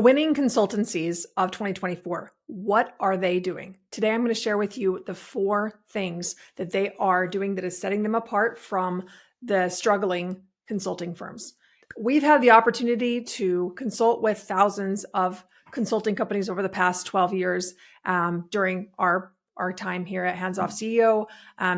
winning consultancies of 2024. What are they doing? Today, I'm going to share with you the 4 things that they are doing that is setting them apart from the struggling consulting firms. We've had the opportunity to consult with thousands of consulting companies over the past 12 years during our time here at Hands Off CEO.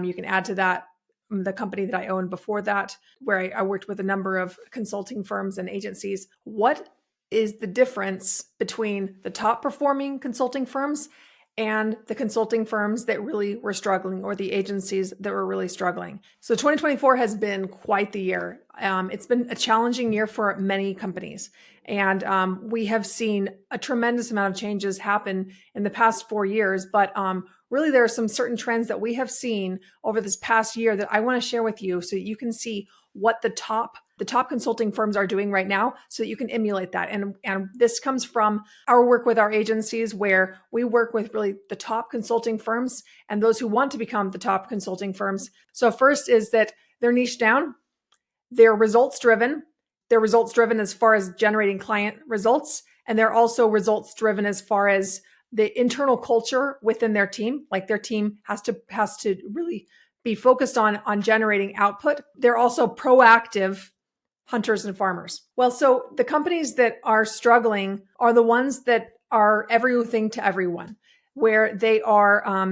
You can add to that the company that I owned before that, where I worked with a number of consulting firms and agencies. What is the difference between the top performing consulting firms and the consulting firms that really were struggling, or the agencies that were really struggling? So 2024 has been quite the year. It's been a challenging year for many companies. And we have seen a tremendous amount of changes happen in the past 4 years. But really, there are some certain trends that we have seen over this past year that I want to share with you so that you can see what the top consulting firms are doing right now, so that you can emulate that. And this comes from our work with our agencies, where we work with really the top consulting firms and those who want to become the top consulting firms. So first is that they're niche down, they're results driven. They're results driven as far as generating client results, and they're also results driven as far as the internal culture within their team. Like, their team has to really be focused on generating output. They're also proactive hunters and farmers. Well, so the companies that are struggling are the ones that are everything to everyone, where they are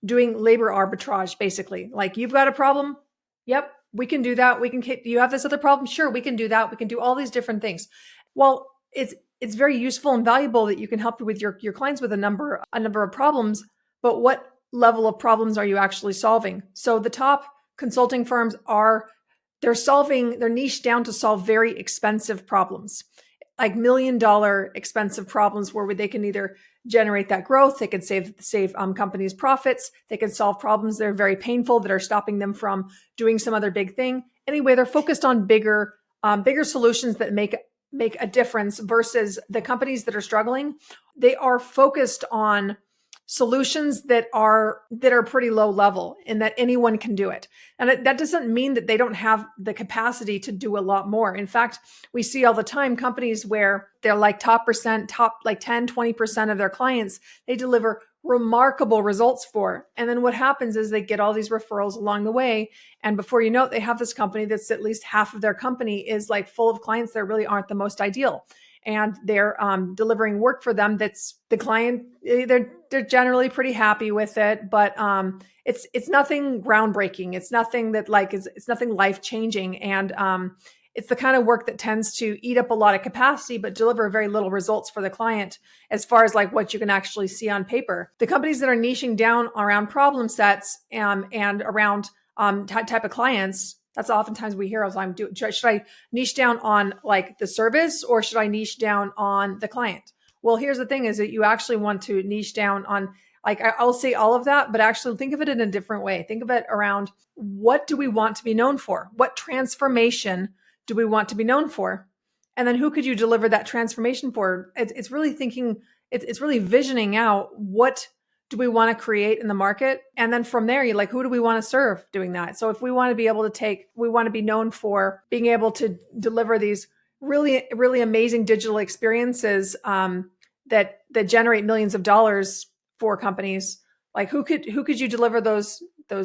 doing labor arbitrage, basically. Like, you've got a problem? Yep, we can do that. You have this other problem? Sure, we can do that. We can do all these different things. Well, it's very useful and valuable that you can help with your clients with a number of problems, but what level of problems are you actually solving? So the top consulting firms they're niche down to solve very expensive problems, like $1 million expensive problems, where they can either generate that growth, they can save companies' profits, they can solve problems that are very painful, that are stopping them from doing some other big thing. Anyway, they're focused on bigger solutions that make a difference, versus the companies that are struggling. They are focused on solutions that are pretty low level, and that anyone can do it. And that doesn't mean that they don't have the capacity to do a lot more. In fact, we see all the time companies where they're like top like 10, 20% of their clients, they deliver remarkable results for. And then what happens is they get all these referrals along the way. And before you know it, they have this company that's at least half of their company is like full of clients that really aren't the most ideal. And they're delivering work for them that's the client, they're generally pretty happy with it, but it's nothing groundbreaking. It's nothing that it's nothing life-changing. And it's the kind of work that tends to eat up a lot of capacity, but deliver very little results for the client as far as like what you can actually see on paper. The companies that are niching down around problem sets and around type of clients, that's oftentimes we hear should I niche down on like the service, or should I niche down on the client? Well, here's the thing is that you actually want to niche down on, like, I'll say all of that, but actually think of it in a different way. Think of it around, what do we want to be known for? What transformation do we want to be known for? And then who could you deliver that transformation for? It's really thinking, it's really visioning out, what do we want to create in the market? And then from there, you're like, who do we want to serve doing that? So if we want to be able to we want to be known for being able to deliver these really, really amazing digital experiences that generate millions of dollars for companies, like who could you deliver those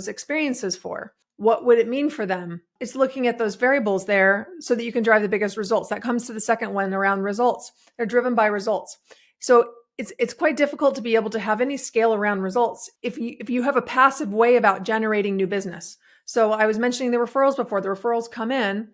experiences for? What would it mean for them? It's looking at those variables there so that you can drive the biggest results. That comes to the second one around results. They're driven by results. So it's quite difficult to be able to have any scale around results if you have a passive way about generating new business. So I was mentioning the referrals before. The referrals come in,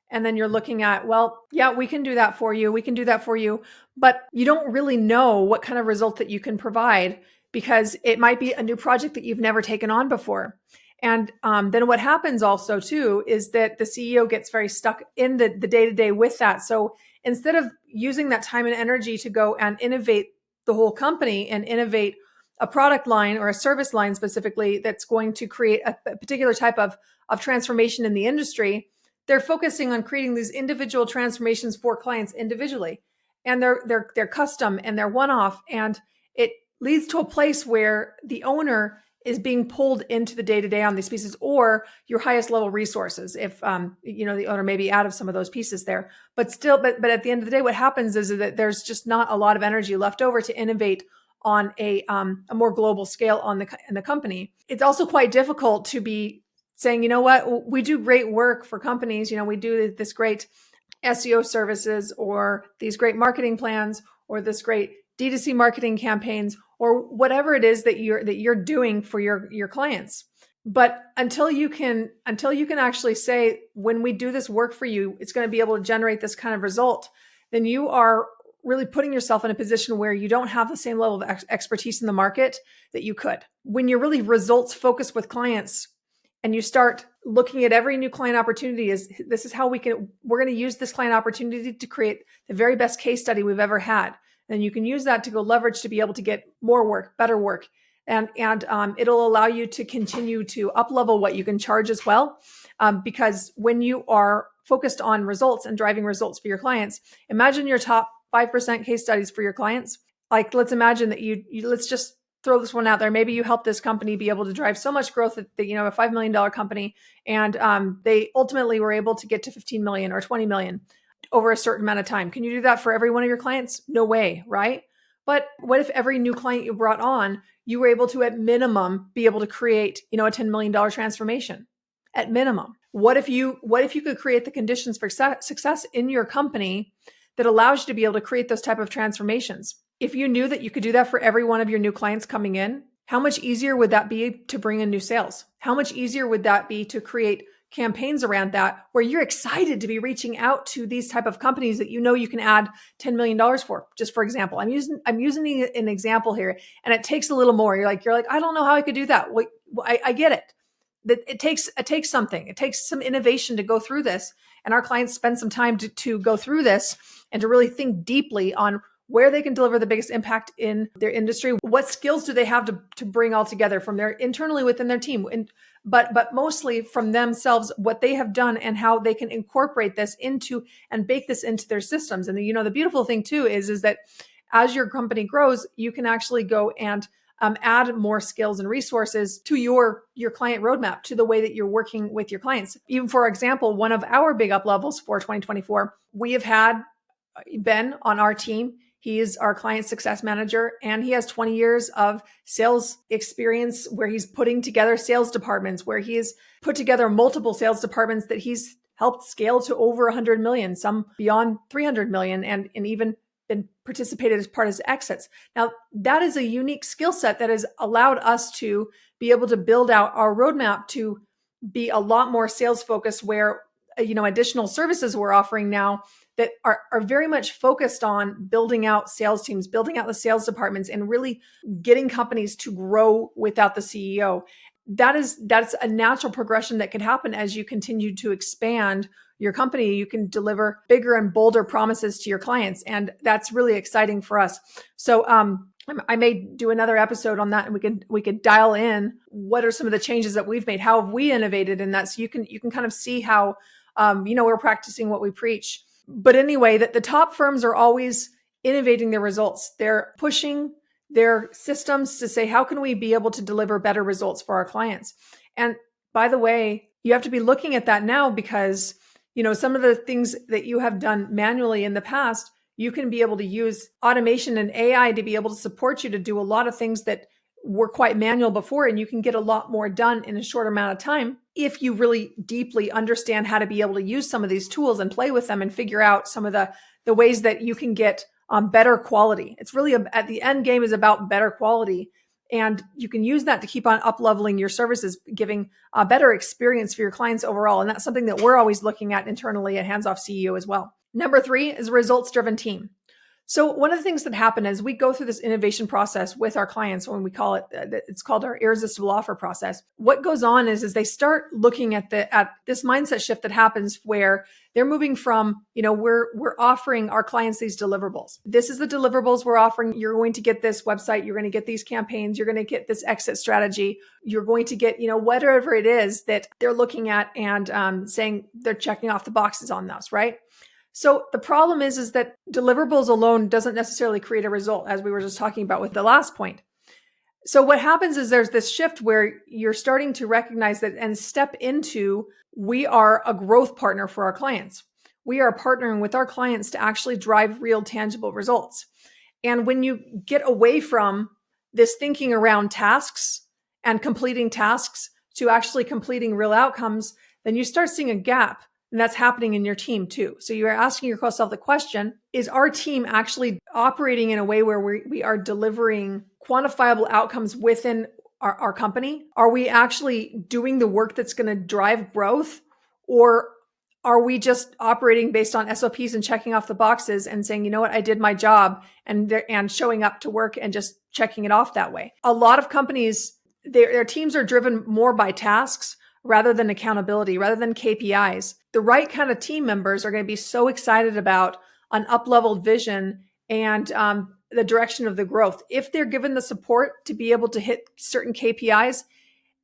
and then you're looking at, well, yeah, we can do that for you. We can do that for you. But you don't really know what kind of result that you can provide, because it might be a new project that you've never taken on before. And then what happens also too is that the CEO gets very stuck in the day-to-day with that. So instead of using that time and energy to go and innovate the whole company and innovate a product line or a service line specifically that's going to create a particular type of transformation in the industry, they're focusing on creating these individual transformations for clients individually. And they're custom and they're one-off. And it leads to a place where the owner is being pulled into the day-to-day on these pieces, or your highest level resources, if the owner may be out of some of those pieces there. But still, but at the end of the day, what happens is that there's just not a lot of energy left over to innovate on a more global scale in the company. It's also quite difficult to be saying, you know what, we do great work for companies. We do this great SEO services, or these great marketing plans, or this great D2C marketing campaigns, or whatever it is that you're doing for your clients. But until you can actually say, when we do this work for you, it's going to be able to generate this kind of result, then you are really putting yourself in a position where you don't have the same level of expertise in the market that you could. When you're really results focused with clients, and you start looking at every new client opportunity as, this is how we're going to use this client opportunity to create the very best case study we've ever had. And you can use that to go leverage to be able to get more work, better work. And it'll allow you to continue to up level what you can charge as well. Because when you are focused on results and driving results for your clients, imagine your top 5% case studies for your clients. Like, let's imagine that let's just throw this one out there. Maybe you help this company be able to drive so much growth that, a $5 million company, and they ultimately were able to get to 15 million or 20 million over a certain amount of time. Can you do that for every one of your clients? No way, right? But what if every new client you brought on, you were able to, at minimum, be able to create, a $10 million transformation at minimum? What if you could create the conditions for success in your company that allows you to be able to create those type of transformations? If you knew that you could do that for every one of your new clients coming in, how much easier would that be to bring in new sales? How much easier would that be to create campaigns around that, where you're excited to be reaching out to these type of companies that you can add $10 million for? Just for example, I'm using an example here, and it takes a little more. You're like, I don't know how I could do that. Well, I get it. That it takes something. It takes some innovation to go through this, and our clients spend some time to go through this and to really think deeply on where they can deliver the biggest impact in their industry. What skills do they have to bring all together from their internally within their team, but mostly from themselves, what they have done and how they can incorporate this into and bake this into their systems. And the beautiful thing too is that as your company grows, you can actually go and add more skills and resources to your client roadmap, to the way that you're working with your clients. Even, for example, one of our big up levels for 2024, we have had Ben on our team. He is our client success manager, and he has 20 years of sales experience, where he's putting together sales departments, where he's put together multiple sales departments that he's helped scale to over 100 million, some beyond 300 million, and even been participated as part of his exits. Now, that is a unique skill set that has allowed us to be able to build out our roadmap to be a lot more sales focused, where additional services we're offering now that are very much focused on building out sales teams, building out the sales departments, and really getting companies to grow without the CEO. That's a natural progression that can happen as you continue to expand your company. You can deliver bigger and bolder promises to your clients, and that's really exciting for us. So I may do another episode on that, and we could dial in what are some of the changes that we've made, how have we innovated in that, so you can kind of see how we're practicing what we preach. But anyway, that the top firms are always innovating their results. They're pushing their systems to say, how can we be able to deliver better results for our clients? And by the way, you have to be looking at that now, because some of the things that you have done manually in the past, you can be able to use automation and AI to be able to support you to do a lot of things that were quite manual before, and you can get a lot more done in a short amount of time if you really deeply understand how to be able to use some of these tools and play with them and figure out some of the ways that you can get better quality. It's really at the end game is about better quality, and you can use that to keep on up leveling your services, giving a better experience for your clients overall. And that's something that we're always looking at internally at Hands Off CEO as well. Number 3 is a results-driven team. So one of the things that happen as we go through this innovation process with our clients, when we call it, it's called our irresistible offer process. What goes on is they start looking at this mindset shift that happens, where they're moving from, we're offering our clients these deliverables. This is the deliverables we're offering. You're going to get this website. You're going to get these campaigns. You're going to get this exit strategy. You're going to get, whatever it is that they're looking at and saying they're checking off the boxes on those, right? So the problem is that deliverables alone doesn't necessarily create a result, as we were just talking about with the last point. So what happens is there's this shift where you're starting to recognize that and step into, we are a growth partner for our clients. We are partnering with our clients to actually drive real tangible results. And when you get away from this thinking around tasks and completing tasks to actually completing real outcomes, then you start seeing a gap. And that's happening in your team too. So you're asking yourself the question, is our team actually operating in a way where we are delivering quantifiable outcomes within our company? Are we actually doing the work that's going to drive growth? Or are we just operating based on SOPs and checking off the boxes and saying, you know what, I did my job, and showing up to work and just checking it off that way? A lot of companies, their teams are driven more by tasks rather than accountability, rather than KPIs. The right kind of team members are going to be so excited about an up-leveled vision and the direction of the growth. If they're given the support to be able to hit certain KPIs,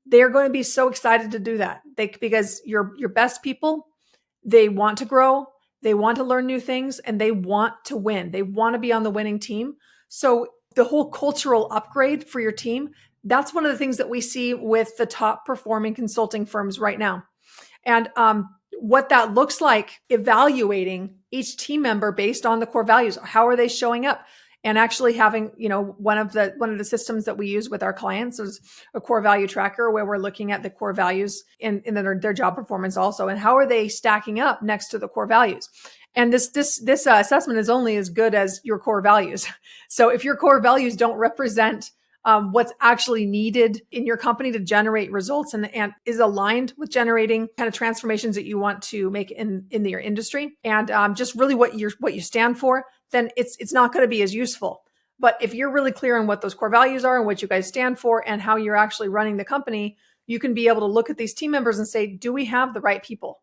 they're going to be so excited to do that. Because your best people, they want to grow, they want to learn new things, and they want to win. They want to be on the winning team. So the whole cultural upgrade for your team, that's one of the things that we see with the top performing consulting firms right now. And what that looks like, evaluating each team member based on the core values. How are they showing up? And actually having, one of the systems that we use with our clients is a core value tracker, where we're looking at the core values in their job performance also, and how are they stacking up next to the core values. And this assessment is only as good as your core values. So if your core values don't represent what's actually needed in your company to generate results and is aligned with generating kind of transformations that you want to make in your industry, and just really what you stand for, then it's not going to be as useful. But if you're really clear on what those core values are and what you guys stand for and how you're actually running the company, you can be able to look at these team members and say, do we have the right people?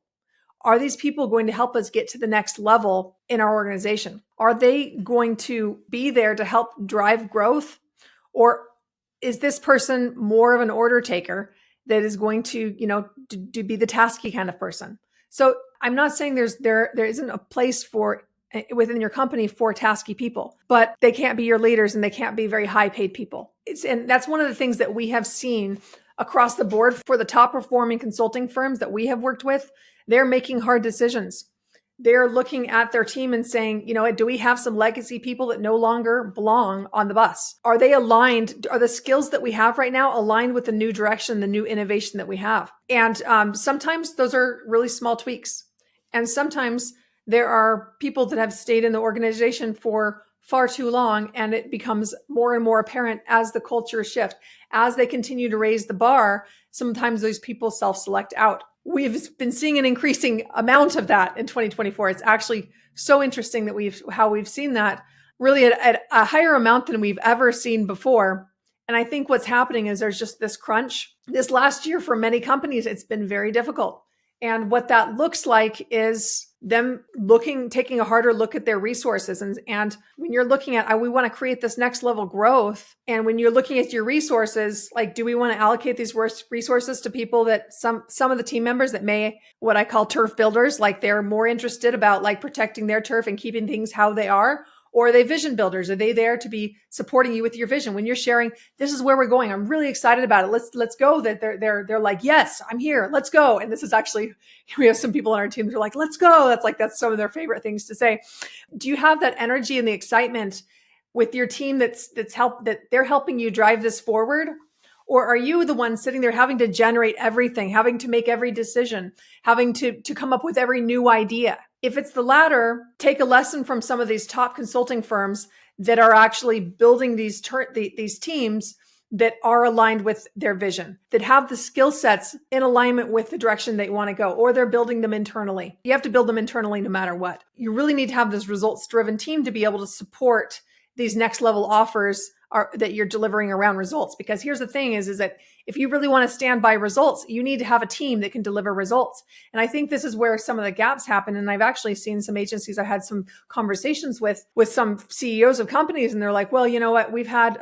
Are these people going to help us get to the next level in our organization? Are they going to be there to help drive growth? Or is this person more of an order taker that is going to be the tasky kind of person? So I'm not saying there isn't a place for within your company for tasky people, but they can't be your leaders and they can't be very high paid people. And that's one of the things that we have seen across the board for the top performing consulting firms that we have worked with. They're making hard decisions. They're looking at their team and saying, do we have some legacy people that no longer belong on the bus? Are they aligned? Are the skills that we have right now aligned with the new direction, the new innovation that we have? And sometimes those are really small tweaks. And sometimes there are people that have stayed in the organization for far too long, and it becomes more and more apparent as the culture shifts. As they continue to raise the bar, sometimes those people self-select out. We've been seeing an increasing amount of that in 2024. It's actually so interesting that we've seen that really at a higher amount than we've ever seen before. And I think what's happening is there's just this crunch. This last year for many companies, it's been very difficult. And what that looks like is them taking a harder look at their resources. And when you're looking at, we want to create this next level growth. And when you're looking at your resources, like, do we want to allocate these resources to people that some of the team members that may, what I call turf builders, like they're more interested about like protecting their turf and keeping things how they are? Or are they vision builders? Are they there to be supporting you with your vision? When you're sharing, this is where we're going, I'm really excited about it, let's go, that they're like, yes, I'm here, let's go. And this is actually, we have some people on our team that are like, let's go. That's some of their favorite things to say. Do you have that energy and the excitement with your team that they're helping you drive this forward? Or are you the one sitting there having to generate everything, having to make every decision, having to come up with every new idea? If it's the latter, take a lesson from some of these top consulting firms that are actually building these teams that are aligned with their vision, that have the skill sets in alignment with the direction they want to go, or they're building them internally. You have to build them internally no matter what. You really need to have this results-driven team to be able to support these next level offers that you're delivering around results. Because here's the thing is that if you really want to stand by results, you need to have a team that can deliver results. And I think this is where some of the gaps happen. And I've actually seen some agencies, I had some conversations with some CEOs of companies, and they're like, well, you know what, we've had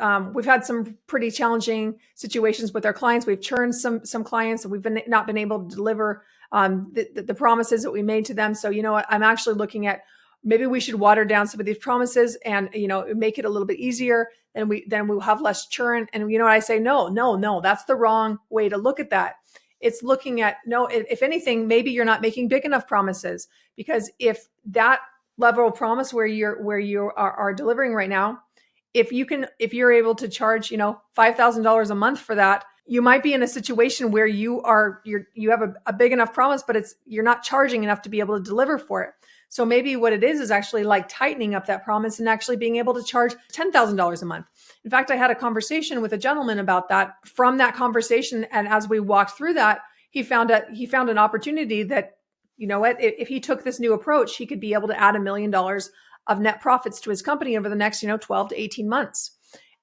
some pretty challenging situations with our clients. We've churned some clients, and we've not been able to deliver the promises that we made to them. So you know what, I'm actually looking at maybe we should water down some of these promises and, make it a little bit easier. And then we'll have less churn. And you know what I say? No, that's the wrong way to look at that. It's looking at, no, if anything, maybe you're not making big enough promises, because if that level of promise where you are delivering right now, if you're able to charge, $5,000 a month for that, you might be in a situation where you have a big enough promise, but you're not charging enough to be able to deliver for it. So maybe what it is actually like tightening up that promise and actually being able to charge $10,000 a month. In fact, I had a conversation with a gentleman about that. From that conversation, and as we walked through that, he found an opportunity that, if he took this new approach, he could be able to add $1 million of net profits to his company over the next, 12 to 18 months.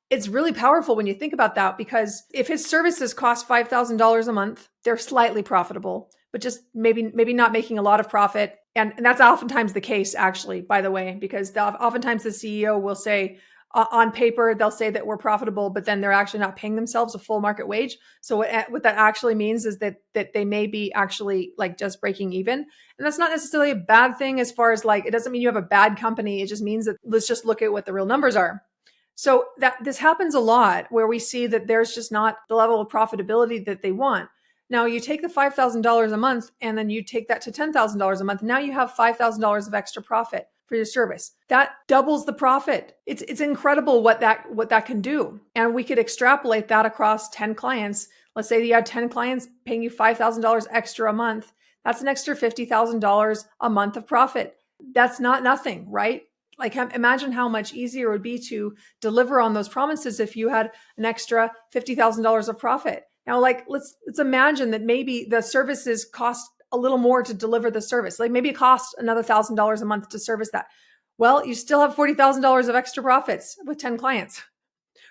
It's really powerful when you think about that, because if his services cost $5,000 a month, they're slightly profitable, but just maybe not making a lot of profit. And that's oftentimes the case, actually, by the way, because oftentimes the CEO will say, on paper, they'll say that we're profitable, but then they're actually not paying themselves a full market wage. So what that actually means is that they may be actually like just breaking even. And that's not necessarily a bad thing, as far as like, it doesn't mean you have a bad company. It just means that let's just look at what the real numbers are. So that this happens a lot, where we see that there's just not the level of profitability that they want. Now you take the $5,000 a month and then you take that to $10,000 a month. Now you have $5,000 of extra profit for your service. That doubles the profit. It's incredible what that can do. And we could extrapolate that across 10 clients. Let's say you had 10 clients paying you $5,000 extra a month. That's an extra $50,000 a month of profit. That's not nothing, right? Like, imagine how much easier it would be to deliver on those promises if you had an extra $50,000 of profit. Now, like, let's imagine that maybe the services cost a little more to deliver the service. Like maybe it costs another $1,000 a month to service that. Well, you still have $40,000 of extra profits with 10 clients,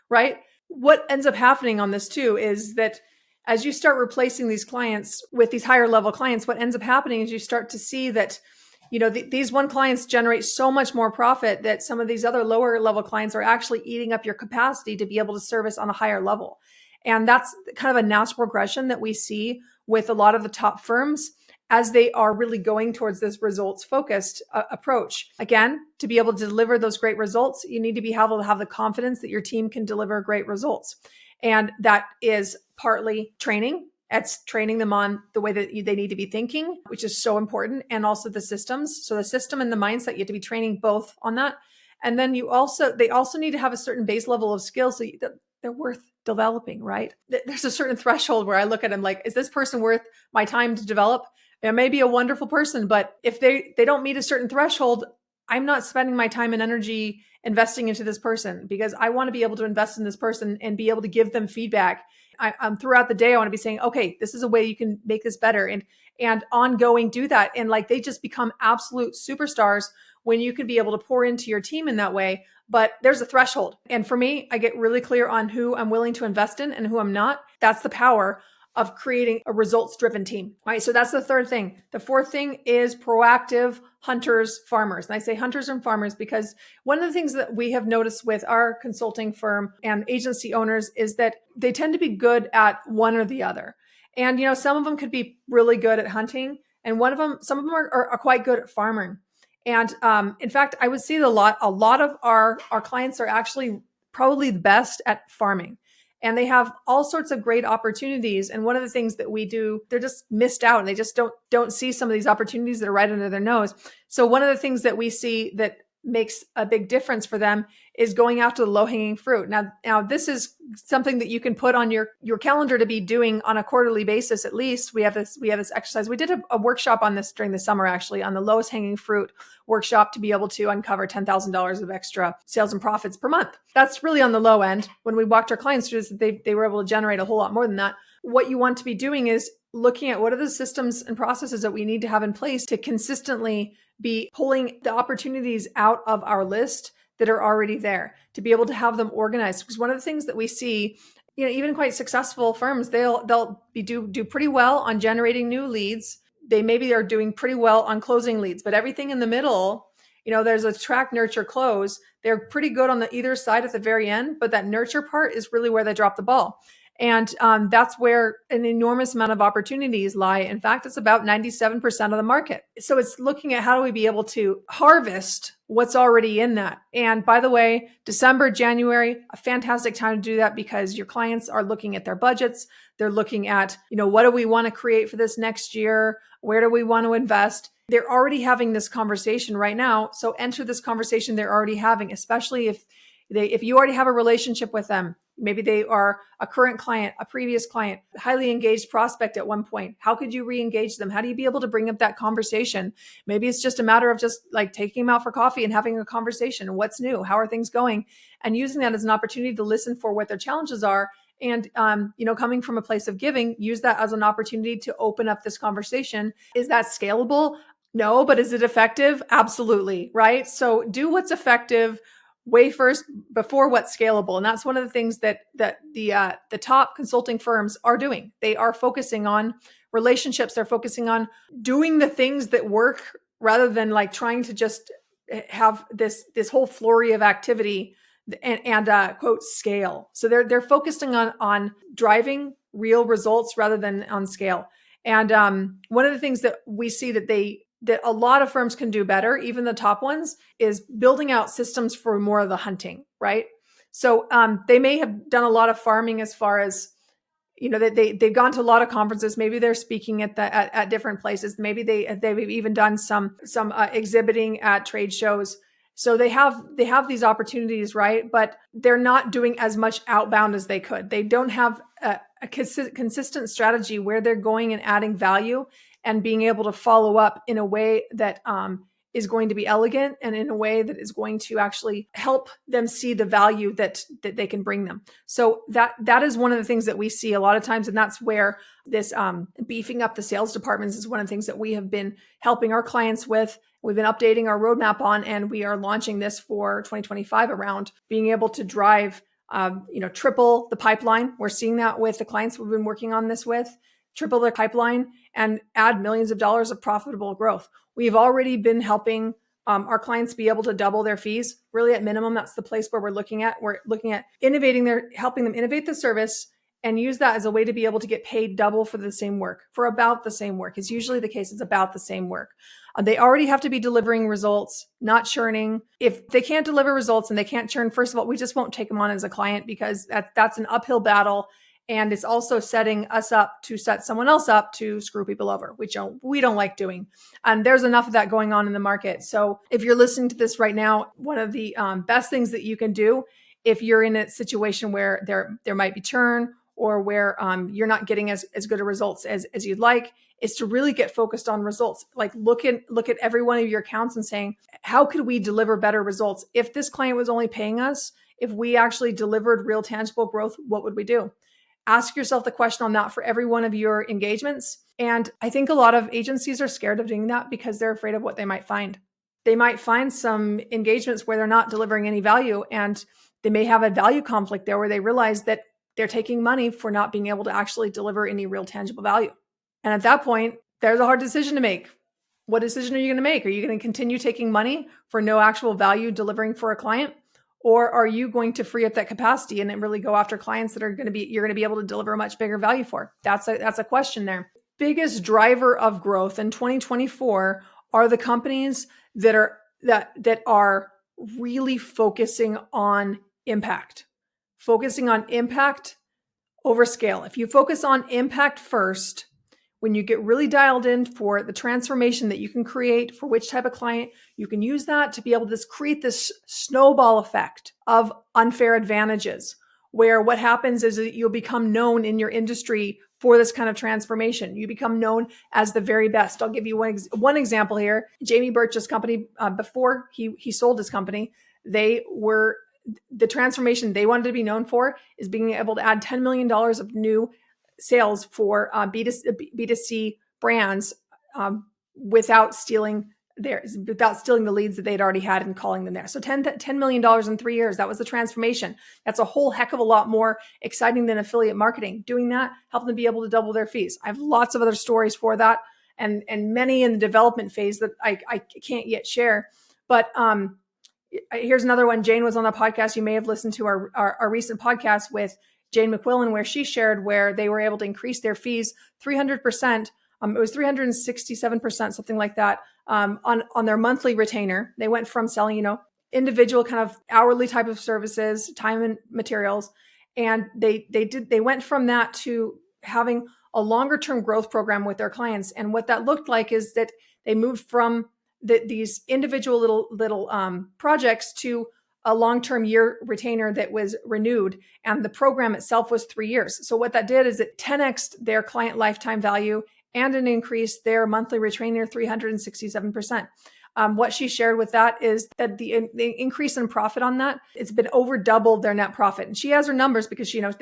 right? What ends up happening on this too is that as you start replacing these clients with these higher level clients, what ends up happening is you start to see that, these one clients generate so much more profit that some of these other lower level clients are actually eating up your capacity to be able to service on a higher level. And that's kind of a natural progression that we see with a lot of the top firms as they are really going towards this results focused approach. Again, to be able to deliver those great results, you need to be able to have the confidence that your team can deliver great results. And that is partly training. It's training them on the way that they need to be thinking, which is so important. And also the systems. So the system and the mindset, you have to be training both on that. And then they also need to have a certain base level of skills so they're worth developing, right? There's a certain threshold where I look at them like, is this person worth my time to develop? It may be a wonderful person, but if they don't meet a certain threshold, I'm not spending my time and energy investing into this person, because I want to be able to invest in this person and be able to give them feedback. I'm throughout the day, I want to be saying, okay, this is a way you can make this better, and ongoing do that. And like, they just become absolute superstars when you can be able to pour into your team in that way. But there's a threshold. And for me, I get really clear on who I'm willing to invest in and who I'm not. That's the power of creating a results-driven team, right? So that's the third thing. The fourth thing is proactive hunters, farmers. And I say hunters and farmers because one of the things that we have noticed with our consulting firm and agency owners is that they tend to be good at one or the other. And, some of them could be really good at hunting, and some of them are quite good at farming. And in fact, I would see a lot of our clients are actually probably the best at farming. And they have all sorts of great opportunities. And one of the things that we do, they're just missed out, and they just don't see some of these opportunities that are right under their nose. So one of the things that we see that makes a big difference for them is going after the low-hanging fruit. Now this is something that you can put on your calendar to be doing on a quarterly basis. At least we have this exercise. We did a workshop on this during the summer, actually, on the lowest hanging fruit workshop to be able to uncover $10,000 of extra sales and profits per month. That's really on the low end. When we walked our clients through this, they were able to generate a whole lot more than that. What you want to be doing is looking at what are the systems and processes that we need to have in place to consistently be pulling the opportunities out of our list that are already there, to be able to have them organized. Because one of the things that we see, even quite successful firms, they'll do pretty well on generating new leads. They maybe are doing pretty well on closing leads, but everything in the middle, there's a track, nurture, close. They're pretty good on the either side at the very end, but that nurture part is really where they drop the ball. And that's where an enormous amount of opportunities lie. In fact, it's about 97% of the market. So it's looking at how do we be able to harvest what's already in that. And by the way, December, January, a fantastic time to do that because your clients are looking at their budgets. They're looking at, what do we want to create for this next year? Where do we want to invest? They're already having this conversation right now. So enter this conversation they're already having, especially if you already have a relationship with them. Maybe they are a current client, a previous client, highly engaged prospect at one point. How could you re-engage them? How do you be able to bring up that conversation? Maybe it's just a matter of just like taking them out for coffee and having a conversation. What's new? How are things going? And using that as an opportunity to listen for what their challenges are. And, coming from a place of giving, use that as an opportunity to open up this conversation. Is that scalable? No, but is it effective? Absolutely. Right. So do what's effective way first before what's scalable. And that's one of the things that the top consulting firms are doing. They are focusing on relationships. They're focusing on doing the things that work rather than like trying to just have this whole flurry of activity and quote scale. So they're focusing on driving real results rather than on scale. And one of the things that we see that a lot of firms can do better, even the top ones, is building out systems for more of the hunting, right? So they may have done a lot of farming as far as, they've gone to a lot of conferences. Maybe they're speaking at different places. Maybe they've even done some exhibiting at trade shows. So they have these opportunities, right? But they're not doing as much outbound as they could. They don't have a consistent strategy where they're going and adding value and being able to follow up in a way that is going to be elegant and in a way that is going to actually help them see the value that they can bring them. So that is one of the things that we see a lot of times. And that's where this beefing up the sales departments is one of the things that we have been helping our clients with. We've been updating our roadmap on, and we are launching this for 2025 around being able to drive, triple the pipeline. We're seeing that with the clients we've been working on this with. Triple their pipeline and add millions of dollars of profitable growth. We've already been helping our clients be able to double their fees. Really, at minimum, that's the place where we're looking at. We're looking at helping them innovate the service and use that as a way to be able to get paid double for the same work, for about the same work. It's usually the case. It's about the same work. They already have to be delivering results, not churning. If they can't deliver results and they can't churn, first of all, we just won't take them on as a client because that's an uphill battle. And it's also setting us up to set someone else up to screw people over, which we don't like doing. And there's enough of that going on in the market. So if you're listening to this right now, one of the best things that you can do if you're in a situation where there might be churn or where you're not getting as good a results as you'd like, is to really get focused on results. Like look at every one of your accounts and saying, how could we deliver better results? If this client was only paying us, if we actually delivered real tangible growth, what would we do? Ask yourself the question on that for every one of your engagements. And I think a lot of agencies are scared of doing that because they're afraid of what they might find. They might find some engagements where they're not delivering any value, and they may have a value conflict there where they realize that they're taking money for not being able to actually deliver any real tangible value. And at that point, there's a hard decision to make. What decision are you going to make? Are you going to continue taking money for no actual value delivering for a client? Or are you going to free up that capacity and then really go after clients that you're going to be able to deliver a much bigger value for? That's a question there. Biggest driver of growth in 2024 are the companies that are really focusing on impact over scale. If you focus on impact first, when you get really dialed in for the transformation that you can create for which type of client, you can use that to be able to create this snowball effect of unfair advantages, where what happens is that you'll become known in your industry for this kind of transformation. You become known as the very best. I'll give you one example here. Jamie Birch's company, before he sold his company, the transformation they wanted to be known for is being able to add $10 million of new sales for B2C brands without stealing the leads that they'd already had and calling them there. So $10 million in 3 years, that was the transformation. That's a whole heck of a lot more exciting than affiliate marketing. Doing that, helping them be able to double their fees. I have lots of other stories for that and many in the development phase that I can't yet share. But here's another one. Jane was on the podcast. You may have listened to our recent podcast with Jane McQuillan, where she shared where they were able to increase their fees 300%. It was 367%, something like that, on their monthly retainer. They went from selling, individual kind of hourly type of services, time and materials, and they went from that to having a longer term growth program with their clients. And what that looked like is that they moved from these individual little projects to a long-term year retainer that was renewed, and the program itself was 3 years. So what that did is it 10x'd their client lifetime value and an increase their monthly retainer 367%. What she shared with that is that the increase in profit on that, it's been over doubled their net profit. And she has her numbers because she knows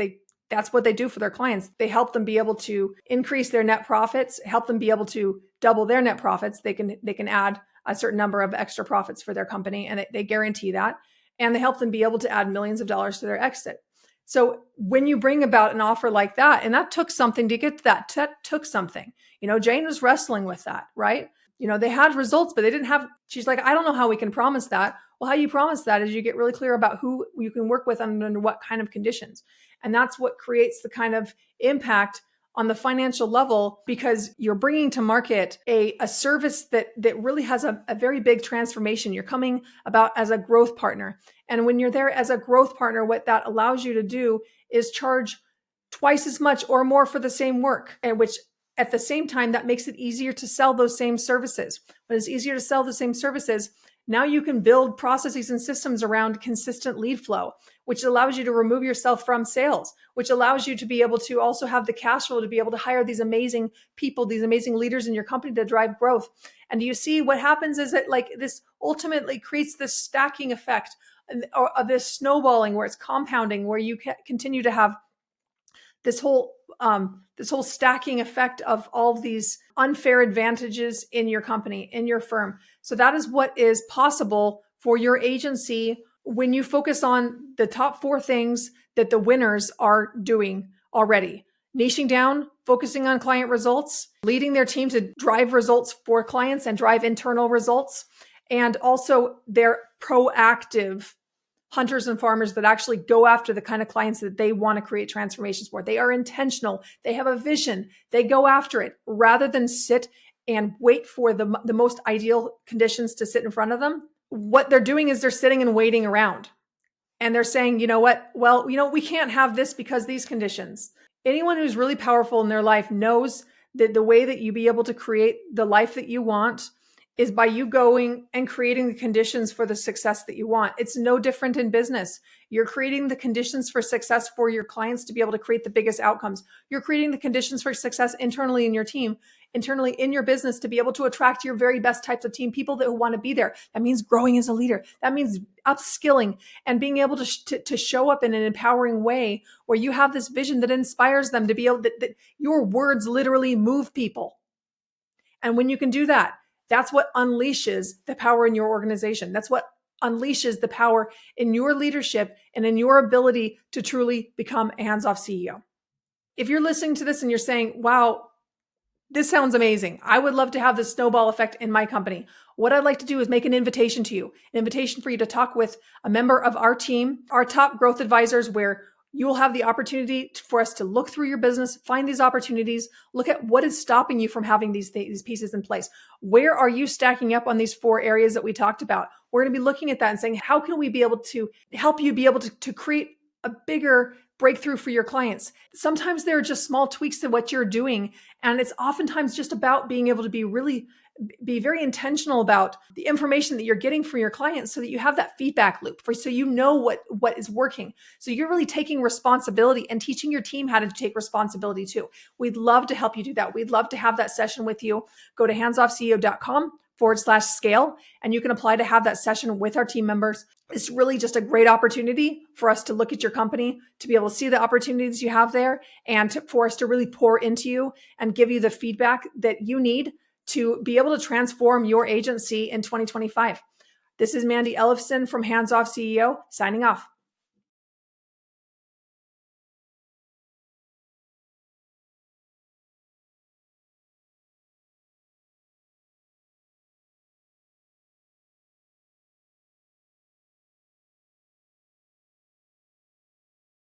that's what they do for their clients. They help them be able to increase their net profits, help them be able to double their net profits. They can add a certain number of extra profits for their company, and they guarantee that. And they help them be able to add millions of dollars to their exit. So when you bring about an offer like that, and that took something to get to that took something. Jane was wrestling with that, right? They had results, but they didn't have, she's like, I don't know how we can promise that. Well, how you promise that is you get really clear about who you can work with and under what kind of conditions. And that's what creates the kind of impact on the financial level, because you're bringing to market a service that really has a very big transformation. You're coming about as a growth partner. And when you're there as a growth partner, what that allows you to do is charge twice as much or more for the same work, and which at the same time, that makes it easier to sell those same services. When it's easier to sell the same services, now you can build processes and systems around consistent lead flow, which allows you to remove yourself from sales, which allows you to be able to also have the cash flow to be able to hire these amazing people, these amazing leaders in your company to drive growth. And you see what happens is that this ultimately creates this stacking effect of this snowballing where it's compounding, where you continue to have this whole stacking effect of all of these unfair advantages in your company, in your firm. So that is what is possible for your agency when you focus on the top 4 things that the winners are doing already. Niching down, focusing on client results, leading their team to drive results for clients and drive internal results, and also they're proactive hunters and farmers that actually go after the kind of clients that they want to create transformations for. They are intentional. They have a vision. They go after it rather than sit and wait for the most ideal conditions to sit in front of them. What they're doing is they're sitting and waiting around. And they're saying, you know what? Well, we can't have this because these conditions. Anyone who's really powerful in their life knows that the way that you be able to create the life that you want is by you going and creating the conditions for the success that you want. It's no different in business. You're creating the conditions for success for your clients to be able to create the biggest outcomes. You're creating the conditions for success internally in your team, internally in your business, to be able to attract your very best types of team, people that want to be there. That means growing as a leader. That means upskilling and being able to show up in an empowering way where you have this vision that inspires them to be able that your words literally move people. And when you can do that, that's what unleashes the power in your organization. That's what unleashes the power in your leadership and in your ability to truly become a hands-off CEO. If you're listening to this and you're saying, wow, this sounds amazing. I would love to have this snowball effect in my company. What I'd like to do is make an invitation to you, an invitation for you to talk with a member of our team, our top growth advisors, where you will have the opportunity for us to look through your business, find these opportunities, look at what is stopping you from having these pieces in place. Where are you stacking up on these 4 areas that we talked about? We're going to be looking at that and saying, how can we be able to help you be able to create a bigger breakthrough for your clients? Sometimes there are just small tweaks to what you're doing. And it's oftentimes just about being able to be very intentional about the information that you're getting from your clients so that you have that feedback loop so you know what is working. So you're really taking responsibility and teaching your team how to take responsibility too. We'd love to help you do that. We'd love to have that session with you. Go to handsoffceo.com/scale, and you can apply to have that session with our team members. It's really just a great opportunity for us to look at your company, to be able to see the opportunities you have there, and for us to really pour into you and give you the feedback that you need to be able to transform your agency in 2025. This is Mandi Ellefson from Hands Off CEO, signing off.